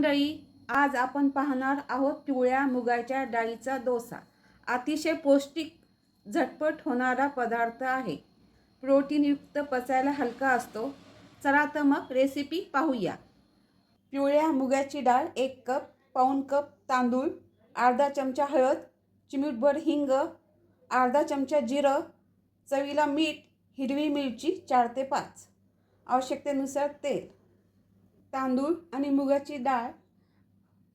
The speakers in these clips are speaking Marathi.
मंडळी, आज आपण पाहणार आहोत पिवळ्या मुगाच्या डाळीचा डोसा. अतिशय पौष्टिक, झटपट होणारा पदार्थ आहे. प्रोटीनयुक्त, पचायला हलका असतो. चला तर मग रेसिपी पाहूया. पिवळ्या मुगाची डाळ 1 कप, पाऊण कप तांदूळ, अर्धा चमचा हळद, चिमूटभर हिंग, अर्धा चमचा जिरं, चवीला मीठ, हिरवी मिरची 4 ते 5, आवश्यकतेनुसार तेल. तांदूळ आणि मुगाची डाळ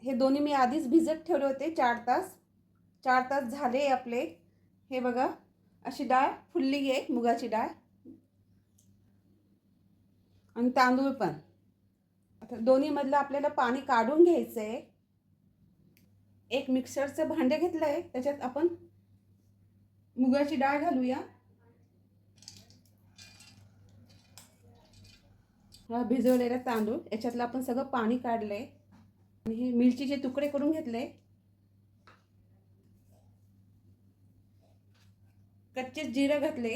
हे दोन्ही मी आधीच भिजत ठेवले होते 4 तास. 4 तास झाले आपले. हे बघा, अशी डाळ फुलली आहे मुगाची डाळ आणि तांदूळ पण. आता दोन्हीमधलं आपल्याला पाणी काढून घ्यायचं आहे. एक मिक्सरचं भांडे घेतलं आहे, त्याच्यात आपण मुगाची डाळ घालूया. हा भिजवलेला तांदूळ, याच्यातलं आपण सगळं पाणी काढलं आहे. आणि हे मिरचीचे तुकडे करून घेतले. कच्चे जिरे घातले.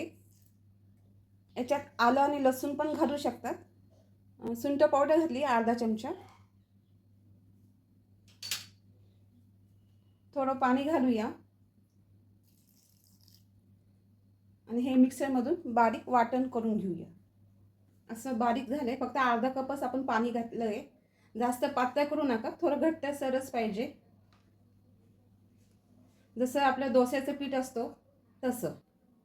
याच्यात आलं आणि लसूण पण घालू शकतात. सुंठ पावडर घातली अर्धा चमचा. थोडं पाणी घालूया आणि हे मिक्सरमधून बारीक वाटण करून घेऊया. असं बारीक झालंय. फक्त अर्धा कपच आपण पाणी घातलंय. जास्त पातळ करू नका, थोडं घट्ट सरच पाहिजे, जसं आपल्या डोस्याचं पीठ असतो तसं.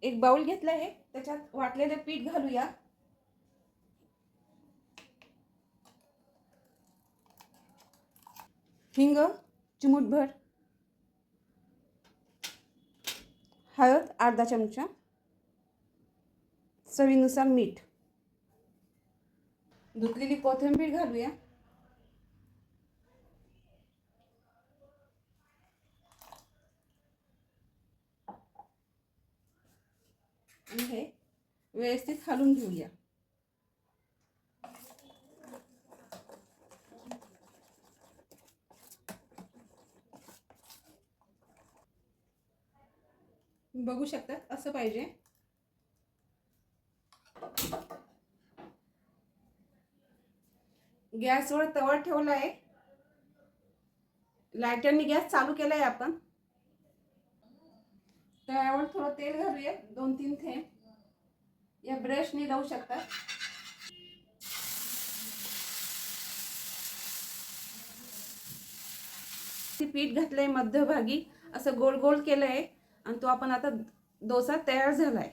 एक बाउल घेतलं आहे, त्याच्यात वाटलेलं पीठ घालूया. हिंग चिमूटभर, हळद अर्धा चमचा, चवीनुसार मीठ, धुतलेली कोथिंबीर घालूया. आणि हे व्यवस्थित घालून घेऊया. बघू शकतात असं पाहिजे. गॅसवर तवा ठेवला आहे. लायटरने गॅस चालू केलाय आपण. तव्यावर थोडं तेल घालूया, 2-3 थेंब. या ब्रशने लावू शकतात. पीठ घातलंय मध्यभागी, असं गोल गोल केलंय आणि तो आपण आता डोसा तयार झालाय.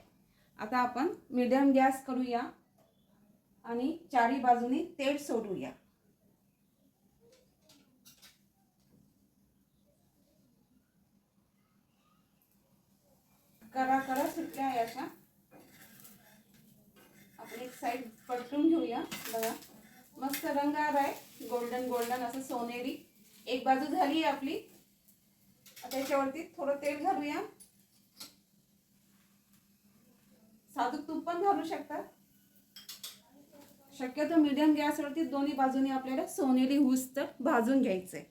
आता आपण मीडियम गॅस करूया आणि चारी बाजूनी तेल सोडूया. करा करा सुटल्या आहे अशा. आपण एक साइड परतून घेऊया. बघा, मस्त रंग आलाय, गोल्डन गोल्डन असं सोनेरी. एक बाजू झाली आपली. आता याच्यावरती थोडं तेल घालूया. साधं तूप पण घालू शकतात. शक्यतो मीडियम गॅसवरती दोन्ही बाजूने आपल्याला सोनेरी हुसतर भाजून घ्यायचंय.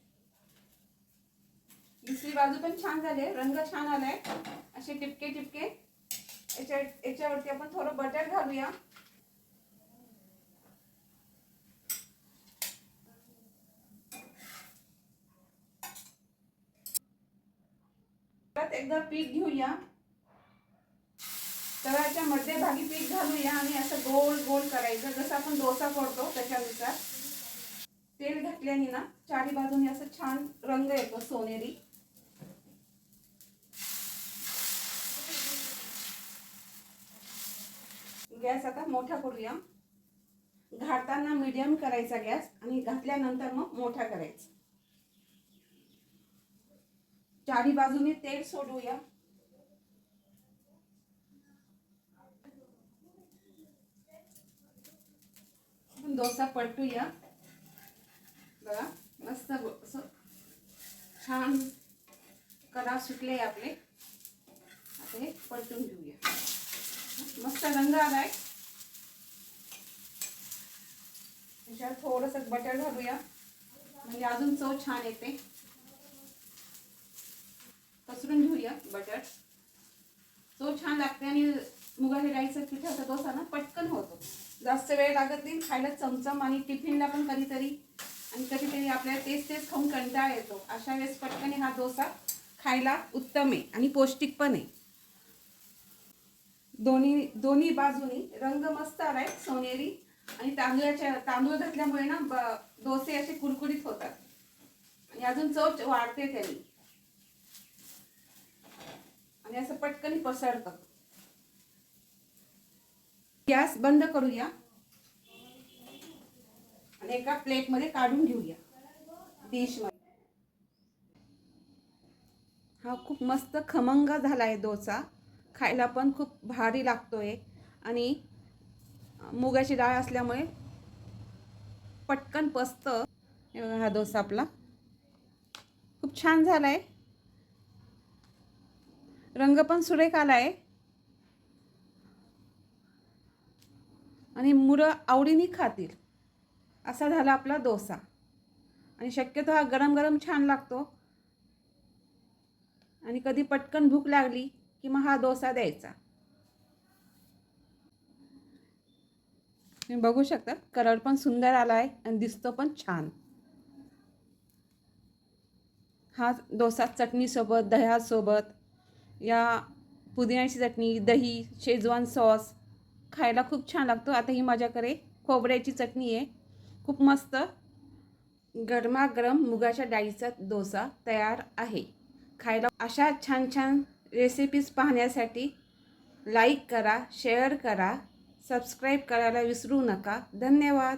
दुसरी बाजू पण छान झाली, रंग छान आलाय. असे टिपके टिपके. याच्यावरती आपण थोडं बटर घालूया. परत एकदा पीठ घेऊया. तव्याच्या मध्यभागी पीठ घालूया आणि असं गोल गोल करायचं, जसं आपण डोसा करतो त्याच्यानुसार. तेल घातल्याने ना चारी बाजूने असं छान रंग येतो सोनेरी. गॅस आता मोठा करूया. घालताना मीडियम करायचा गॅस आणि घातल्यानंतर मग मोठा करायचा. चारी बाजूने तेल सोडूया. डोसा पलटूया. बघा, मस्त असं छान कडा सुटले आपले. आता हे पलटून घेऊया. मस्त रंग आलाय. त्याच्यात थोडंसं बटर घालूया, म्हणजे अजून चव छान येते. पसरून घेऊया बटर. चव छान लागते आणि मुगाच्या डाळीचा पिठाचा डोसा ना पटकन होतो. जास्त वेळ लागत नाही खायला, चमचम आणि टिफिनला पण कधीतरी आणि कधीतरी आपल्याला तेच तेच खाऊन कंटाळा येतो, अशा वेळेस पटकन हा डोसा खायला उत्तम आहे आणि पौष्टिक पण आहे. दोन्ही दोन्ही बाजूनी रंग मस्त आलाय सोनेरी, आणि तांदूळ घातल्यामुळे ना डोसे असे कुरकुरीत होतात आणि अजून चव वाढते त्याने, आणि असं पटकन पसरतं. गॅस बंद करूया आणि एका प्लेटमध्ये काढून घेऊया डिशमध्ये. हा खूप मस्त खमंग झालाय डोसा, खायला पण खूप भारी लागतोय आणि मुगाची डाळ असल्यामुळे पटकन पचतं. हा डोसा आपला खूप छान झालाय, रंग पण सुरेख आलाय आणि मुलं आवडीने खातील असा झाला आपला डोसा. आणि शक्यतो हा गरम गरम छान लागतो, आणि कधी पटकन भूक लागली की मग हा डोसा द्यायचा. तुम्ही बघू शकता कलर पण सुंदर आला आहे आणि दिसतो पण छान. हा डोसा चटणीसोबत, दह्यासोबत, या पुदिन्याची चटणी, दही, शेजवान सॉस खायला खूप छान लागतो. आता ही माझ्याकडे खोबऱ्याची चटणी आहे, खूप मस्त. गरमागरम मुगाच्या डाळीचा डोसा तयार आहे. खायला अशा छान छान रेसिपीज पाहण्यासाठी लाईक करा, शेअर करा, सबस्क्राईब करायला विसरू नका. धन्यवाद.